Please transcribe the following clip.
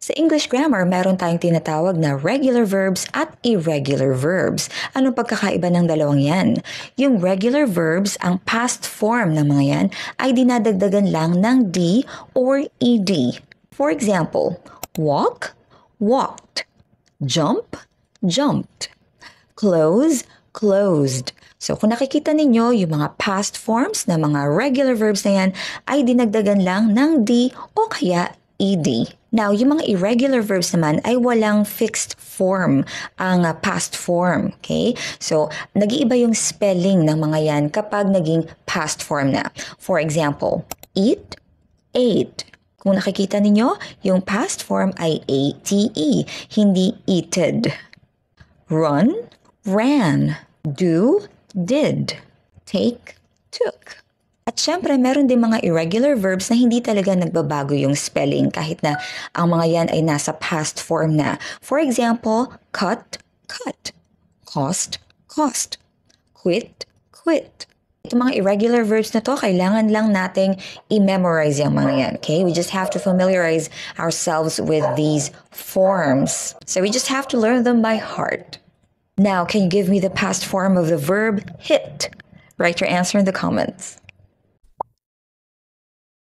Sa English grammar, meron tayong tinatawag na regular verbs at irregular verbs. Anong pagkakaiba ng dalawang yan? Yung regular verbs, ang past form ng mga yan, ay dinadagdagan lang ng D or ED. For example, walk, walked. Jump, jumped. Close, closed. So kung nakikita ninyo, yung mga past forms na mga regular verbs na yan ay dinagdagan lang ng D o kaya ED. Now, yung mga irregular verbs naman ay walang fixed form ang past form. Okay? So, nag-iiba yung spelling ng mga yan kapag naging past form na. For example, eat, ate. Kung nakikita ninyo, yung past form ay ATE, hindi eated. Run, ran. Do, did. Take, took. At syempre, meron din mga irregular verbs na hindi talaga nagbabago yung spelling kahit na ang mga yan ay nasa past form na. For example, cut, cut. Cost, cost. Quit, quit. Itong mga irregular verbs na to, kailangan lang nating i-memorize yung mga yan, okay? We just have to familiarize ourselves with these forms. So we just have to learn them by heart. Now, can you give me the past form of the verb hit? Write your answer in the comments.